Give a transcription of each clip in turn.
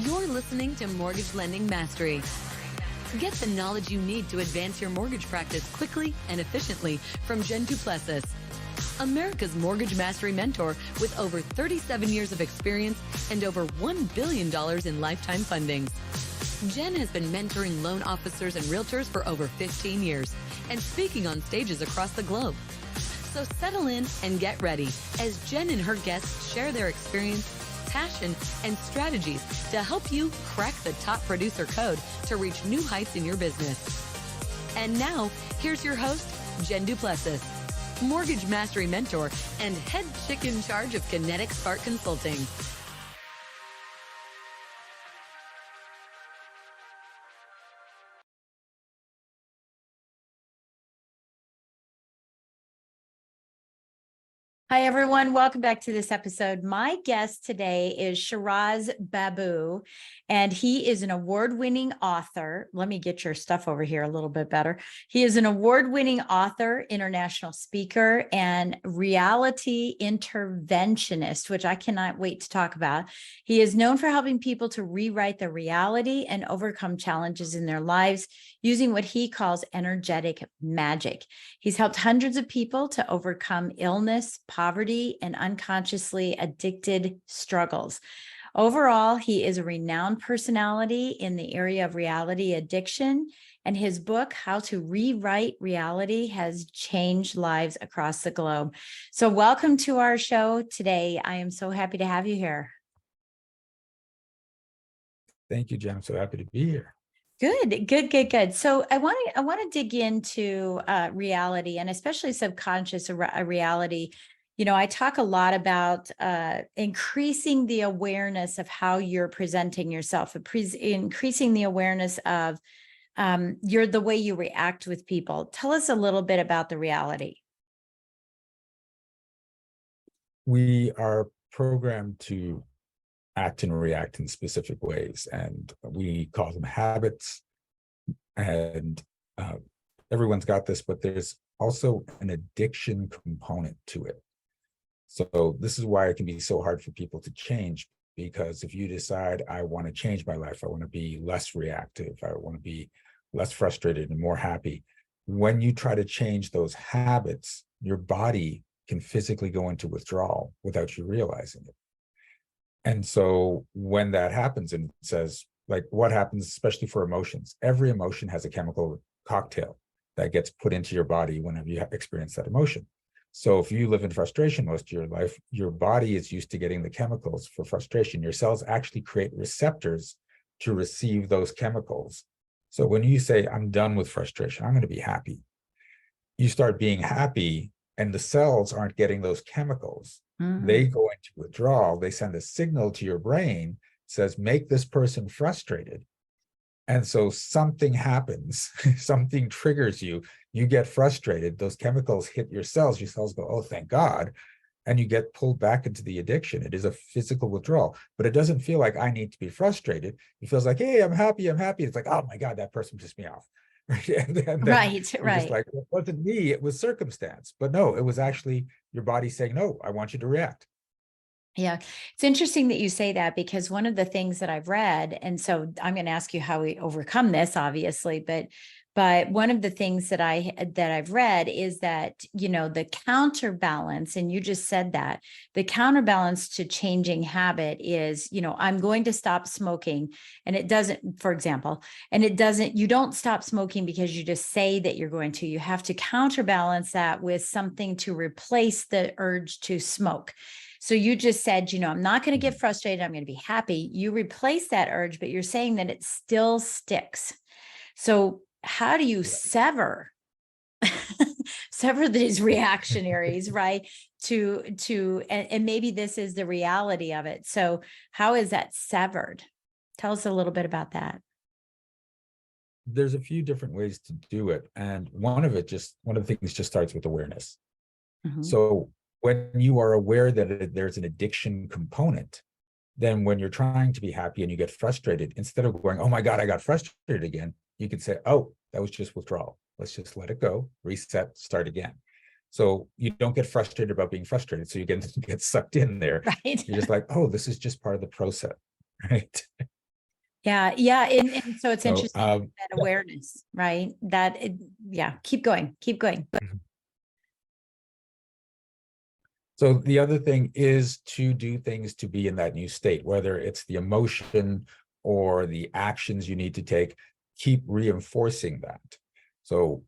You're listening to Mortgage Lending Mastery. Get the knowledge you need to advance your mortgage practice quickly and efficiently from Jen Duplessis, America's Mortgage Mastery mentor with over 37 years of experience and over $1 billion in lifetime fundings. Jen has been mentoring loan officers and realtors for over 15 years and speaking on stages across the globe. So settle in and get ready as Jen and her guests share their experience, passion, and strategies to help you crack the top producer code to reach new heights in your business. And now, here's your host, Jen Duplessis, Mortgage Mastery Mentor and head chick in charge of Kinetic Spark Consulting. Hi, everyone. Welcome back to this episode. My guest today is Shiraz Baboo, and he is an award-winning author. Let me get your stuff over here a little bit better. He is an award-winning author, international speaker, and reality interventionist, which I cannot wait to talk about. He is known for helping people to rewrite their reality and overcome challenges in their lives using what he calls energetic magic. He's helped hundreds of people to overcome illness, poverty, and unconsciously addicted struggles. Overall, he is a renowned personality in the area of reality addiction, and his book, How to Rewrite Reality, has changed lives across the globe. So welcome to our show today. I am so happy to have you here. Thank you, Jen. I'm so happy to be here. Good. So I want to dig into reality, and especially subconscious reality. You know, I talk a lot about increasing the awareness of how you're presenting yourself, increasing the awareness of the way you react with people. Tell us a little bit about the reality. We are programmed to act and react in specific ways, and we call them habits. And everyone's got this, but there's also an addiction component to it. So this is why it can be so hard for people to change, because if you decide, I want to change my life, I want to be less reactive, I want to be less frustrated and more happy. When you try to change those habits, your body can physically go into withdrawal without you realizing it. And so when that happens, and it says, like, what happens, especially for emotions, every emotion has a chemical cocktail that gets put into your body whenever you experience that emotion. So if you live in frustration most of your life, your body is used to getting the chemicals for frustration. Your cells actually create receptors to receive those chemicals. So when you say, I'm done with frustration, I'm going to be happy, you start being happy, and the cells aren't getting those chemicals. They go into withdrawal. They send a signal to your brain, says, make this person frustrated. And so something happens, something triggers you, you get frustrated, those chemicals hit your cells go, oh, thank God. And you get pulled back into the addiction. It is a physical withdrawal, but it doesn't feel like I need to be frustrated. It feels like, hey, I'm happy. It's like, oh my God, that person pissed me off. Right. And then Right. Just like, it wasn't me, it was circumstance. But no, it was actually your body saying, no, I want you to react. Yeah, it's interesting that you say that, because one of the things that I've read, and so I'm going to ask you how we overcome this, obviously, but one of the things that I've read is that, you know, the counterbalance, and you just said that, the counterbalance to changing habit is, you know, I'm going to stop smoking, and it doesn't, for example, you don't stop smoking because you just say that you're going to. You have to counterbalance that with something to replace the urge to smoke. So you just said, you know, I'm not going to get frustrated, I'm going to be happy. You replace that urge, but you're saying that it still sticks. So how do you sever these reactionaries, right? And maybe this is the reality of it. So how is that severed? Tell us a little bit about that. There's a few different ways to do it. And one of the things just starts with awareness. So when you are aware that there's an addiction component, then when you're trying to be happy and you get frustrated, instead of going, oh my God, I got frustrated again, you could say, oh, that was just withdrawal. Let's just let it go, reset, start again. So you don't get frustrated about being frustrated. So you get sucked in there. Right. You're just like, oh, this is just part of the process, right? Yeah, yeah, and so it's So, interesting that awareness, right? Yeah, keep going, keep going. so the other thing is to do things to be in that new state, whether it's the emotion or the actions you need to take, keep reinforcing that. So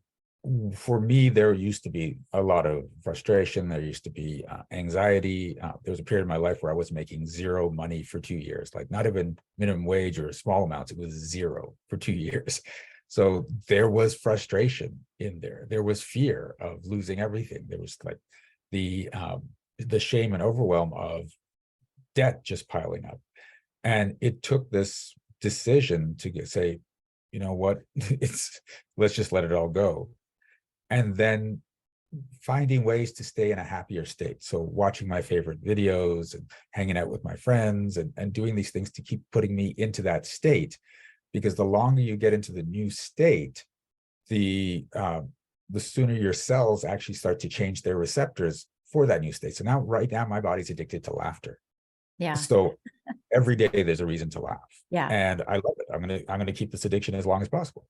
for me, there used to be a lot of frustration. There used to be anxiety. There was a period of my life where I was making zero money for 2 years, like not even minimum wage or small amounts. It was zero for 2 years. So there was frustration in there. There was fear of losing everything. There was like the shame and overwhelm of debt just piling up. And it took this decision to say, you know what, let's just let it all go. And then finding ways to stay in a happier state. So watching my favorite videos and hanging out with my friends and doing these things to keep putting me into that state. Because the longer you get into the new state, the sooner your cells actually start to change their receptors for that new state. So now, right now, my body's addicted to laughter. Yeah, So every day there's a reason to laugh. yeah. And I love it. I'm gonna keep this addiction as long as possible.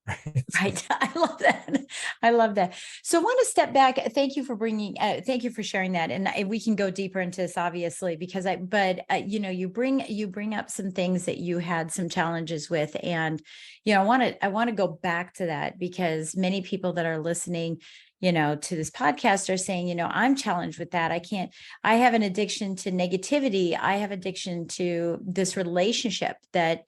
Right. I love that. I love that. So I want to step back. Thank you for thank you for sharing that. And we can go deeper into this, obviously, because you know, you bring up some things that you had some challenges with. And, you know, I want to go back to that because many people that are listening, you know, to this podcast are saying, you know, I'm challenged with that. I have an addiction to negativity. I have addiction to this relationship that,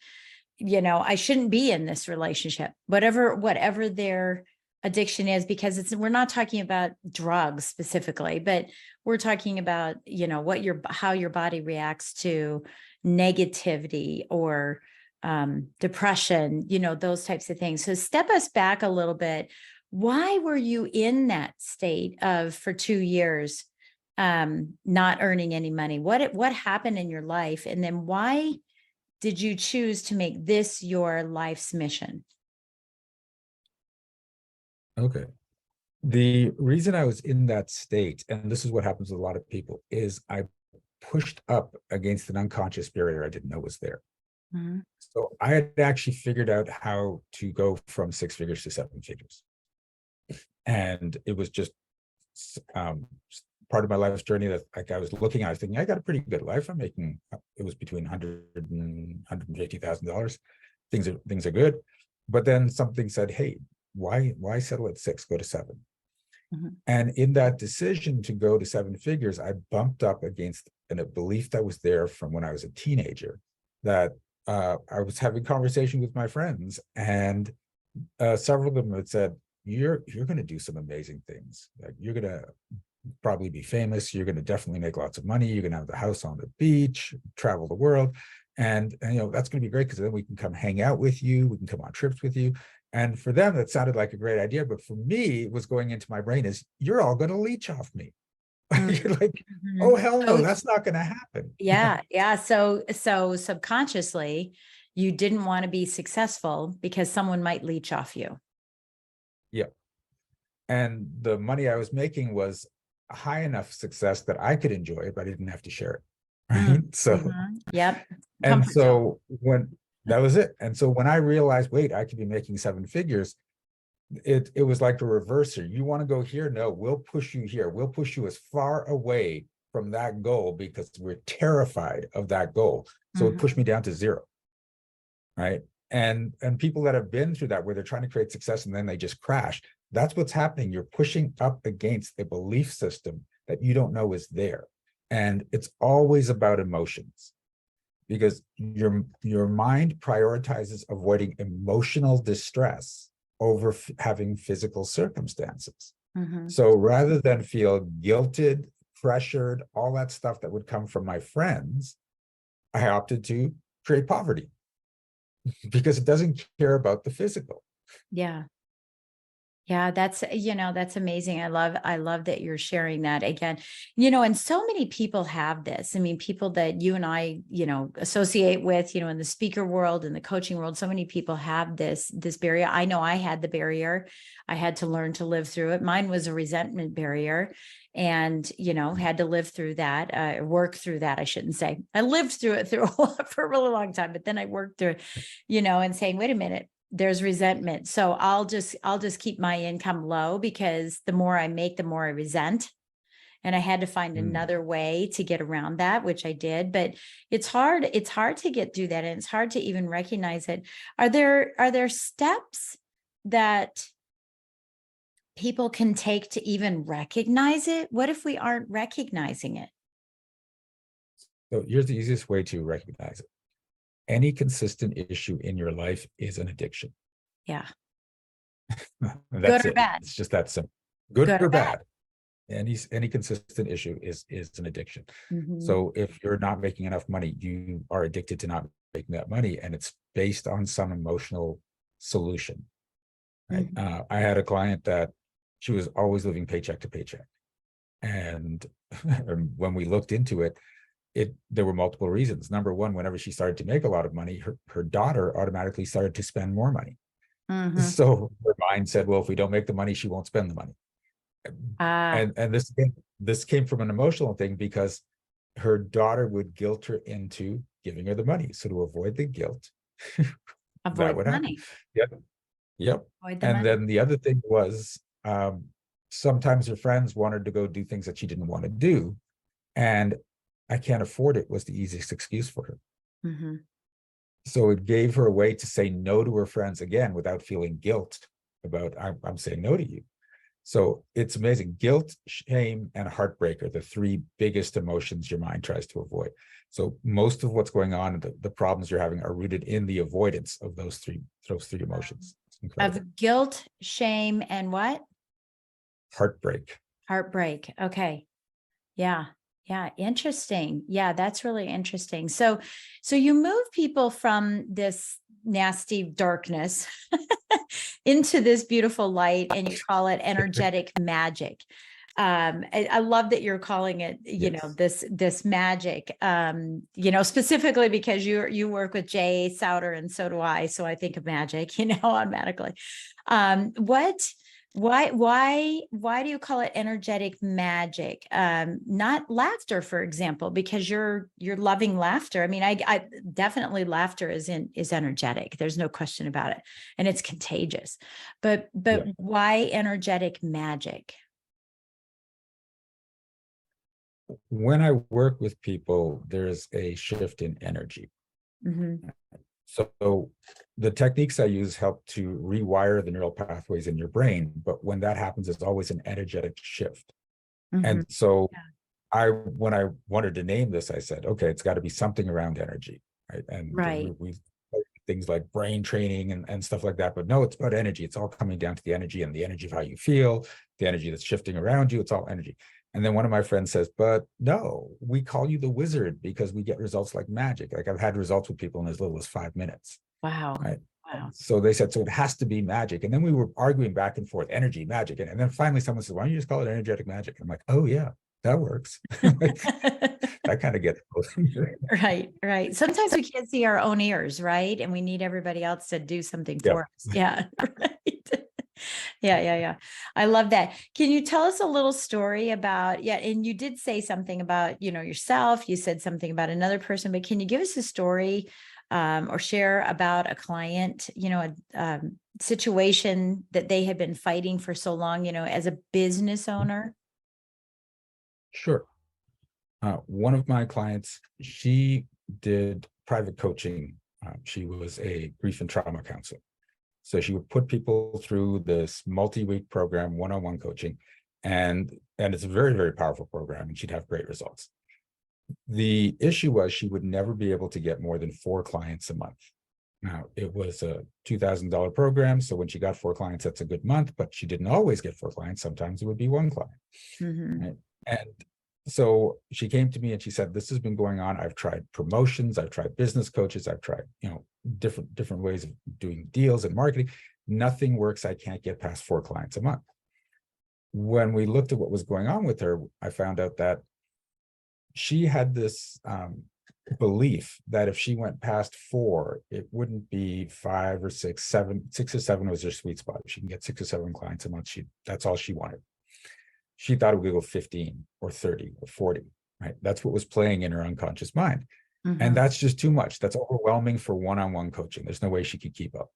you know, I shouldn't be in this relationship, whatever their addiction is, because we're not talking about drugs specifically, but we're talking about, you know, how your body reacts to negativity or depression, you know, those types of things. So step us back a little bit. Why were you in that state for 2 years, not earning any money? What happened in your life? And then why did you choose to make this your life's mission? Okay. The reason I was in that state, and this is what happens with a lot of people, is I pushed up against an unconscious barrier I didn't know was there. Mhm. So I had actually figured out how to go from 6 figures to 7 figures. And it was just um, part of my life's journey that, like, I was looking at, I was thinking, I got a pretty good life. I'm making, it was between $100,000 and $150,000. Things are good. But then something said, hey, why settle at 6, go to 7? Mhm. And in that decision to go to 7 figures, I bumped up against a belief that was there from when I was a teenager, that I was having conversation with my friends, and several of them had said, you're going to do some amazing things. Like, you're going to probably be famous. You're going to definitely make lots of money. You're going to have the house on the beach, travel the world. And you know, that's going to be great because then we can come hang out with you. We can come on trips with you. And for them, that sounded like a great idea. But for me, it was going into my brain is, you're all going to leech off me. You're like, oh, hell no, that's not going to happen. Yeah. Yeah. So subconsciously, you didn't want to be successful because someone might leech off you. Yeah. And the money I was making was a high enough success that I could enjoy it, but I didn't have to share it. Right. So, Yep. and Comfort zone. so when that was it. And so when I realized, wait, I could be making 7 figures, it was like a reverser. You want to go here? No, we'll push you here. We'll push you as far away from that goal because we're terrified of that goal. So it pushed me down to 0. Right. And people that have been through that, where they're trying to create success and then they just crash, that's what's happening. You're pushing up against a belief system that you don't know is there. And it's always about emotions, because your mind prioritizes avoiding emotional distress over having physical circumstances. So rather than feel guilted, pressured, all that stuff that would come from my friends, I opted to create poverty because it doesn't care about the physical. Yeah. Yeah, that's amazing. I love that you're sharing that again. And so many people have this. I mean, people that you and I, associate with, in the speaker world, in the coaching world, so many people have this barrier. I know I had the barrier. I had to learn to live through it. Mine was a resentment barrier, and, had to live through that, work through that. I shouldn't say I lived through it for a really long time, but then I worked through it, and saying, wait a minute, there's resentment. So I'll just keep my income low, because the more I make, the more I resent. And I had to find another way to get around that, which I did. But it's hard to get through that. And it's hard to even recognize it. Are there steps that people can take to even recognize it? What if we aren't recognizing it? So here's the easiest way to recognize it. Any consistent issue in your life is an addiction. Yeah. That's Good or it. bad? It's just that simple. Good Good or or bad? bad. Any consistent issue is an addiction. Mhm. So if you're not making enough money, you are addicted to not making that money, and it's based on some emotional solution. Right? Mhm. I had a client that she was always living paycheck to paycheck, and when we looked into it, there were multiple reasons. Number one, whenever she started to make a lot of money, her daughter automatically started to spend more money. Mhm. So her mind said, well, if we don't make the money, she won't spend the money. Ah, And this came from an emotional thing, because her daughter would guilt her into giving her the money. So to avoid the guilt, that avoid would the happen. money. Yep. Yep. Avoid the And money. then the other thing was, sometimes her friends wanted to go do things that she didn't want to do. And I can't afford it was the easiest excuse for her. Mhm. So it gave her a way to say no to her friends again without feeling guilt about, I'm saying no to you. So it's amazing. Guilt, shame, and heartbreak are the three biggest emotions your mind tries to avoid. So most of what's going on, the problems you're having, are rooted in the avoidance of those three emotions. It's incredible. Of guilt, shame, and what? Heartbreak. Heartbreak. Okay. Yeah. Yeah. Interesting. Yeah, that's really interesting. So you move people from this nasty darkness into this beautiful light, and you call it energetic magic. I love that you're calling it, Yes. this magic, specifically because you work with Jay Souter, and so do I. So I think of magic, automatically. What why do you call it energetic magic? Not laughter, for example, because you're loving laughter. I mean, I definitely, laughter is energetic. There's no question about it, and it's contagious. But Yeah. why energetic magic? When I work with people, there's a shift in energy. Mhm. So the techniques I use help to rewire the neural pathways in your brain. But when that happens, it's always an energetic shift. Mhm. And so Yeah. when I wanted to name this, I said, okay, it's got to be something around energy, right? And Right. we things like brain training and stuff like that. But no, it's about energy. It's all coming down to the energy, and the energy of how you feel, the energy that's shifting around you. It's all energy. And then one of my friends says, but no, we call you the wizard because we get results like magic. Like I've had results with people in as little as 5 minutes. Wow. Right. Wow. So they said, so it has to be magic. And then we were arguing back and forth, energy, magic. And then finally someone said, why don't you just call it energetic magic? I'm like, oh yeah, that works. Like, that kind of gets Right, right. Sometimes we can't see our own ears, right? And we need everybody else to do something yeah. for us. Yeah, right. Yeah, yeah, yeah. I love that. Can you tell us a little story about, yeah, and you did say something about, yourself, you said something about another person, but can you give us a story, or share about a client, a situation that they had been fighting for so long, as a business owner? Sure. One of my clients, she did private coaching. She was a grief and trauma counselor. So she would put people through this multi-week program, one-on-one coaching, and it's a very, very powerful program, and she'd have great results. The issue was she would never be able to get more than 4 clients a month. Now, it was a $2,000 program, so when she got 4 clients, that's a good month, but she didn't always get 4 clients. Sometimes it would be 1 client. Mhm. Right? And so she came to me and she said, this has been going on. I've tried promotions, I've tried business coaches, I've tried, different ways of doing deals and marketing. nothing works. I can't get past 4 clients a month. When we looked at what was going on with her, I found out that she had this belief that if she went past 4, it wouldn't be 5 or 6, 7. 6 or 7 was her sweet spot. If she can get 6 or 7 clients a month, that's all she wanted. She thought it would go 15 or 30 or 40, right? That's what was playing in her unconscious mind. And that's just too much. That's overwhelming for one-on-one coaching. There's no way she could keep up.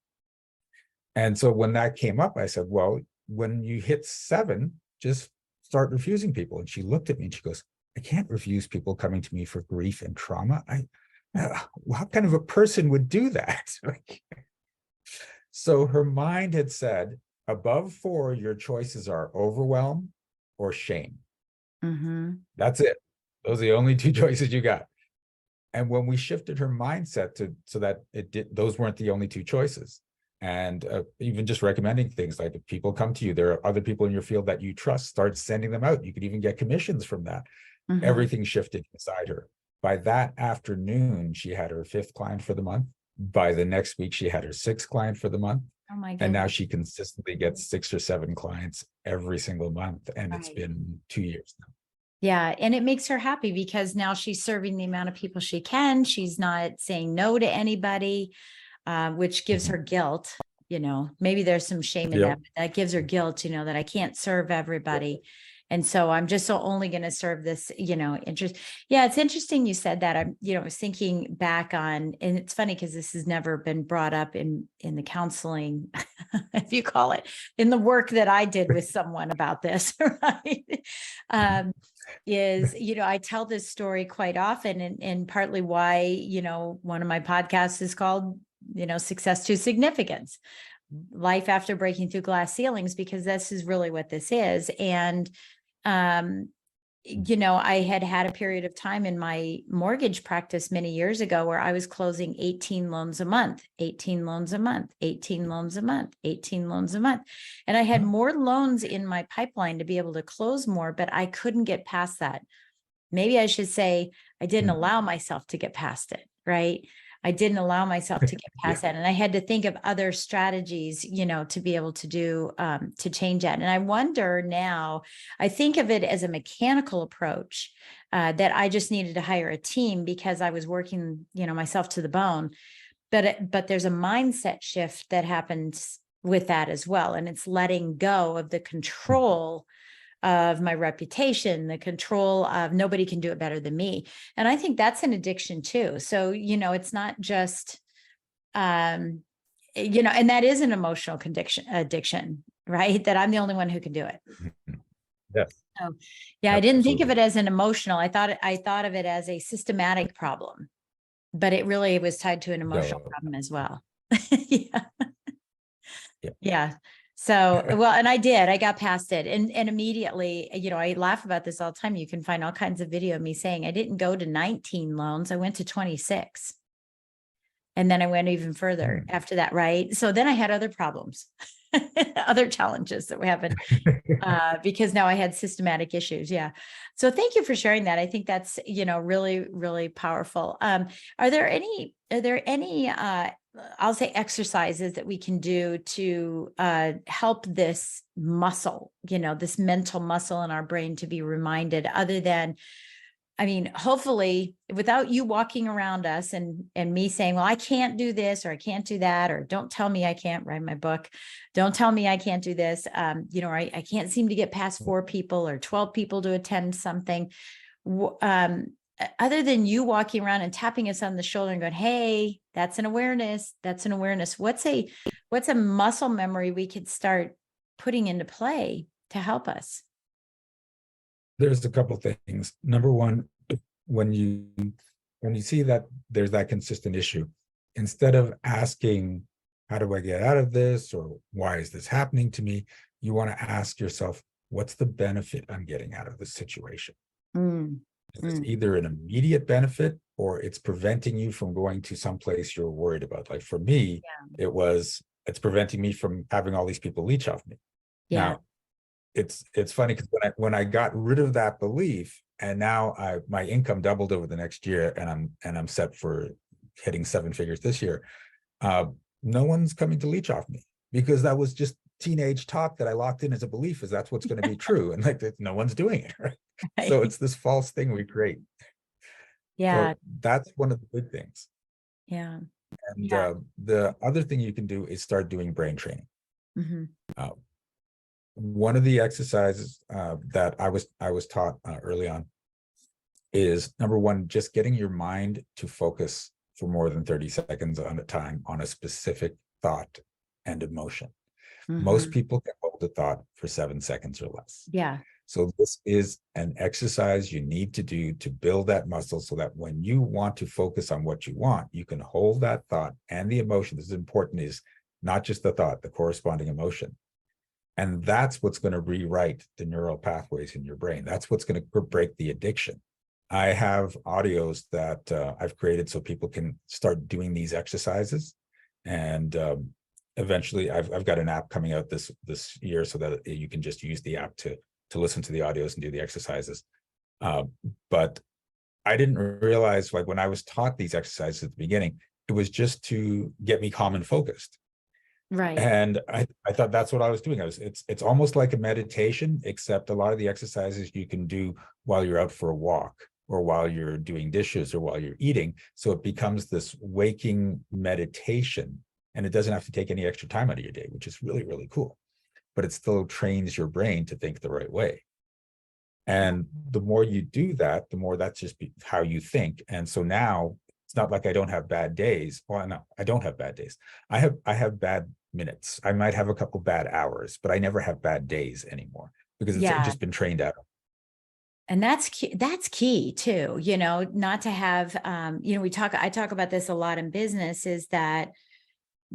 And so when that came up, I said, well, when you hit 7, just start refusing people. And she looked at me and she goes, I can't refuse people coming to me for grief and trauma. What kind of a person would do that? So her mind had said, above 4, your choices are overwhelm or shame. That's it. Those are the only 2 choices you got. And when we shifted her mindset so that those weren't the only 2 choices, and even just recommending things like, if people come to you, there are other people in your field that you trust, start sending them out. You could even get commissions from that. Everything shifted inside her. By that afternoon, she had her 5th client for the month. By the next week, she had her 6th client for the month. Oh my goodness. And now she consistently gets 6 or 7 clients every single month. And it's been 2 years now. Yeah. And it makes her happy because now she's serving the amount of people she can. She's not saying no to anybody, which gives her guilt. Maybe there's some shame in that, but that gives her guilt, that I can't serve everybody. And so I'm just only going to serve this, interest. Yeah, it's interesting you said that. I was thinking back on, and it's funny because this has never been brought up in the counseling, if you call it, in the work that I did with someone about this, right? I tell this story quite often, and partly why, one of my podcasts is called, Success to Significance, Life After Breaking Through Glass Ceilings, because this is really what this is. And I had a period of time in my mortgage practice many years ago where I was closing 18 loans a month, 18 loans a month, 18 loans a month, 18 loans a month. And I had more loans in my pipeline to be able to close more, but I couldn't get past that. Maybe I should say I didn't allow myself to get past it, right? I didn't allow myself to get past that. And I had to think of other strategies, to be able to do, to change that. And I wonder now, I think of it as a mechanical approach, that I just needed to hire a team because I was working, myself to the bone. But there's a mindset shift that happens with that as well. And it's letting go of the control of my reputation, the control of nobody can do it better than me. And I think that's an addiction too. So, it's not just, and that is an emotional addiction, right? That I'm the only one who can do it. Yes. So, yeah, I didn't think of it as an emotional. I thought of it as a systematic problem, but it really was tied to an emotional problem as well. Yeah. So, well, and I got past it and immediately, I laugh about this all the time. You can find all kinds of video of me saying I didn't go to 19 loans. I went to 26. And then I went even further after that. Right. So then I had other problems, other challenges that happened because now I had systematic issues. Yeah. So thank you for sharing that. I think that's, really, really powerful. Are there any, I'll say exercises that we can do to help this muscle, this mental muscle in our brain to be reminded, other than, hopefully without you walking around us and me saying, well, I can't do this, or I can't do that, or don't tell me I can't write my book. Don't tell me I can't do this. I can't seem to get past 4 people or 12 people to attend something. Other than you walking around and tapping us on the shoulder and going, hey, that's an awareness. That's an awareness. What's a muscle memory we could start putting into play to help us? There's a couple of things. Number one, when you see that there's that consistent issue, instead of asking, how do I get out of this? Or why is this happening to me? You want to ask yourself, what's the benefit I'm getting out of this situation? It's either an immediate benefit or it's preventing you from going to some place you're worried about. Like for me, it's preventing me from having all these people leech off me. Now, it's funny because when I got rid of that belief, and now my income doubled over the next year, and I'm set for hitting 7 figures this year. No one's coming to leech off me. because that was just teenage talk that I locked in as a belief is that's what's going to be true. And like no one's doing it. Right? So Right. it's this false thing we create. Yeah. So that's one of the big things. Yeah. And Yeah. the other thing you can do is start doing brain training. Hmm. Uh, one of the exercises that I was taught early on is number one, just getting your mind to focus for more than 30 seconds on a time on a specific thought and emotion. Most Hmm. people can hold a thought for 7 seconds or less. Yeah. So this is an exercise you need to do to build that muscle so that when you want to focus on what you want, you can hold that thought and the emotion. This is important, is not just the thought, the corresponding emotion. And that's what's going to rewrite the neural pathways in your brain. That's what's going to break the addiction. I have audios that I've created so people can start doing these exercises. And eventually I've got an app coming out this year so that you can just use the app to listen to the audios and do the exercises. But I didn't realize, like when I was taught these exercises at the beginning, it was just to get me calm and focused. Right. And I thought that's what I was doing. It's almost like a meditation, except a lot of the exercises you can do while you're out for a walk or while you're doing dishes or while you're eating. So it becomes this waking meditation, and it doesn't have to take any extra time out of your day, which is really, really cool. But it still trains your brain to think the right way. And the more you do that, the more that's just how you think. And so now it's not like I don't have bad days. Well, no, I don't have bad days. I have bad minutes. I might have a couple bad hours, but I never have bad days anymore because it's Yeah. just been trained out. And that's key too, not to have, I talk about this a lot in business, is that,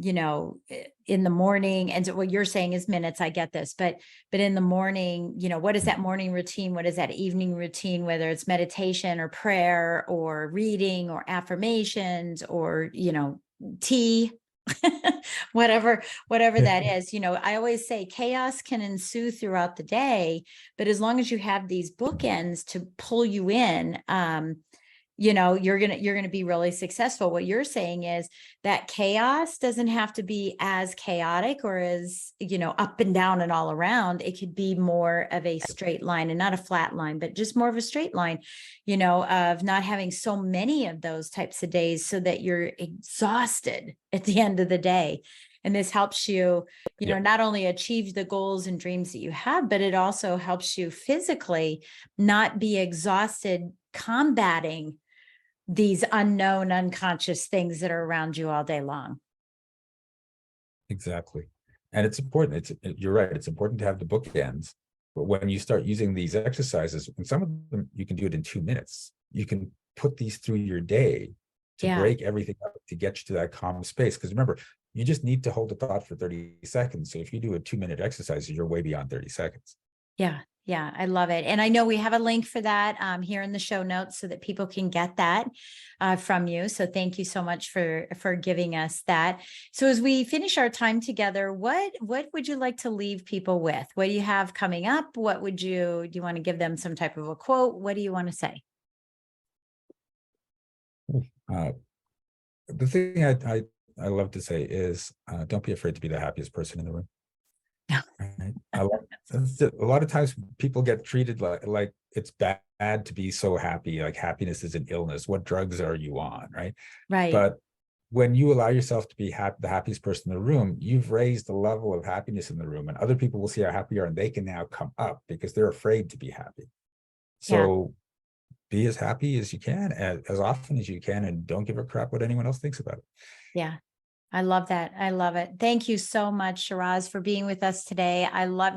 in the morning, and so what you're saying is minutes, I get this, but in the morning, what is that morning routine? What is that evening routine, whether it's meditation or prayer or reading or affirmations or, tea, whatever that is. I always say chaos can ensue throughout the day, but as long as you have these bookends to pull you in, you're going to be really successful. What you're saying is that chaos doesn't have to be as chaotic or as, up and down and all around. It could be more of a straight line, and not a flat line, but just more of a straight line, of not having so many of those types of days so that you're exhausted at the end of the day. And this helps you, Yep. not only achieve the goals and dreams that you have, but it also helps you physically not be exhausted combating these unknown, unconscious things that are around you all day long. Exactly. And it's important. You're right. It's important to have the bookends. But when you start using these exercises, and some of them you can do it in 2 minutes, you can put these through your day to Yeah. break everything up to get you to that calm space. Because remember, you just need to hold a thought for 30 seconds. So if you do a 2-minute exercise, you're way beyond 30 seconds. Yeah. Yeah. I love it. And I know we have a link for that here in the show notes so that people can get that from you. So thank you so much for giving us that. So as we finish our time together, what would you like to leave people with? What do you have coming up? Do you want to give them some type of a quote? What do you want to say? The thing I love to say is don't be afraid to be the happiest person in the room. Right? A lot of times people get treated like it's bad to be so happy, like happiness is an illness. What drugs are you on? Right. Right. But when you allow yourself to be the happiest person in the room, you've raised the level of happiness in the room, and other people will see how happy you are, and they can now come up because they're afraid to be happy. So be as happy as you can, as often as you can, and don't give a crap what anyone else thinks about it. Yeah. I love that. I love it. Thank you so much, Shiraz, for being with us today.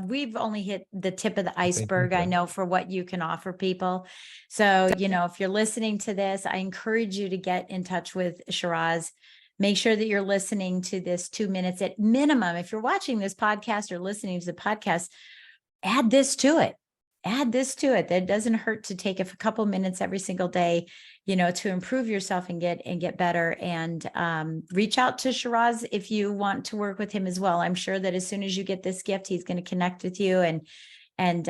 We've only hit the tip of the iceberg, I know, for what you can offer people. So, if you're listening to this, I encourage you to get in touch with Shiraz. Make sure that you're listening to this 2 minutes at minimum. If you're watching this podcast or listening to the podcast, add this to it. That doesn't hurt to take a couple minutes every single day, to improve yourself and get better. And reach out to Shiraz if you want to work with him as well. I'm sure that as soon as you get this gift, he's going to connect with you and,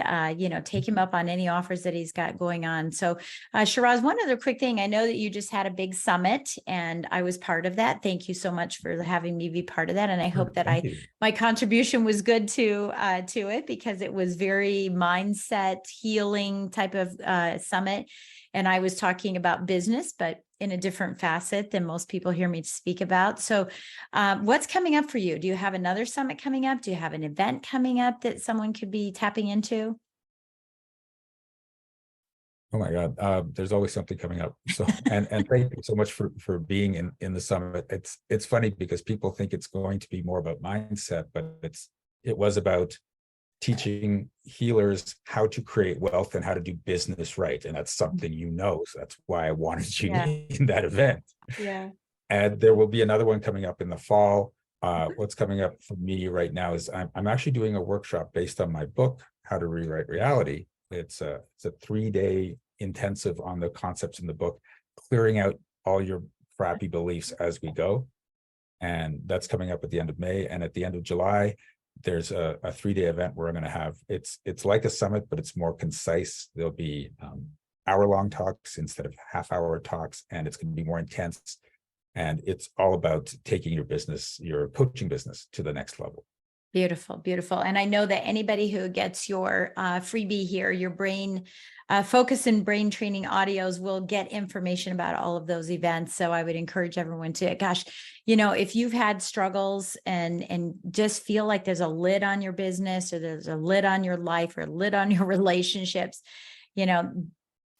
take him up on any offers that he's got going on. So, Shiraz, one other quick thing. I know that you just had a big summit and I was part of that. Thank you so much for having me be part of that. And I hope that Thank you. my contribution was good to it, because it was very mindset healing type of summit. And I was talking about business, but in a different facet than most people hear me speak about. So what's coming up for you? Do you have another summit coming up? Do you have an event coming up that someone could be tapping into? Oh my God, there's always something coming up. So, and thank you so much for being in the summit. It's funny because people think it's going to be more about mindset, but it was about teaching healers how to create wealth and how to do business right. And that's something so that's why I wanted you in that event. Yeah. And there will be another one coming up in the fall. What's coming up for me right now is I'm actually doing a workshop based on my book, How to Rewrite Reality. It's a 3-day intensive on the concepts in the book, clearing out all your crappy beliefs as we go. And that's coming up at the end of May. And at the end of July, there's a 3-day event where I'm going to have, it's like a summit, but it's more concise. There'll be hour-long talks instead of half-hour talks, and it's going to be more intense. And it's all about taking your business, your coaching business, to the next level. Beautiful, beautiful. And I know that anybody who gets your freebie here, your brain focus and brain training audios, will get information about all of those events. So I would encourage everyone to, if you've had struggles and just feel like there's a lid on your business, or there's a lid on your life, or a lid on your relationships,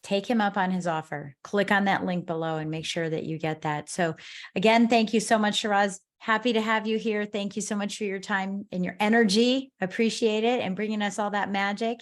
take him up on his offer. Click on that link below and make sure that you get that. So again, thank you so much, Shiraz. Happy to have you here. Thank you so much for your time and your energy. Appreciate it, and bringing us all that magic.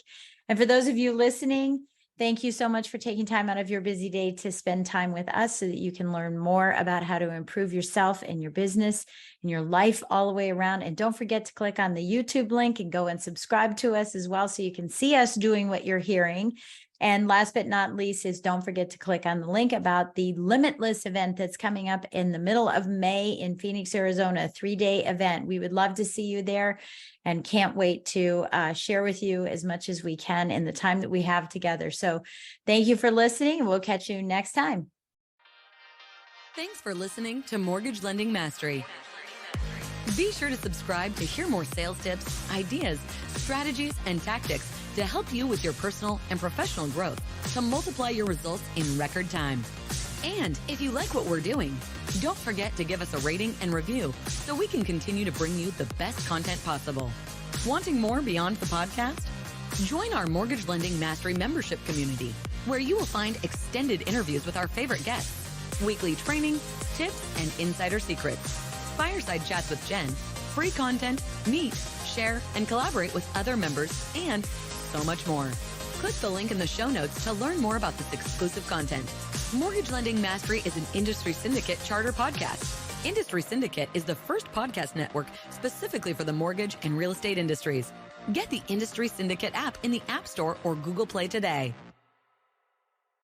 And for those of you listening, thank you so much for taking time out of your busy day to spend time with us so that you can learn more about how to improve yourself and your business and your life all the way around. And don't forget to click on the YouTube link and go and subscribe to us as well, so you can see us doing what you're hearing. And last but not least is, don't forget to click on the link about the Limitless event that's coming up in the middle of May in Phoenix, Arizona, a 3-day event. We would love to see you there, and can't wait to share with you as much as we can in the time that we have together. So thank you for listening. We'll catch you next time. Thanks for listening to Mortgage Lending Mastery. Be sure to subscribe to hear more sales tips, ideas, strategies, and tactics to help you with your personal and professional growth to multiply your results in record time. And if you like what we're doing, don't forget to give us a rating and review so we can continue to bring you the best content possible. Wanting more beyond the podcast? Join our Mortgage Lending Mastery membership community, where you will find extended interviews with our favorite guests, weekly training, tips, and insider secrets, fireside chats with Jen, free content, meet, share, and collaborate with other members, and so much more. Click the link in the show notes to learn more about this exclusive content. Mortgage Lending Mastery is an Industry Syndicate charter podcast. Industry Syndicate is the first podcast network specifically for the mortgage and real estate industries. Get the Industry Syndicate app in the App Store or Google Play today.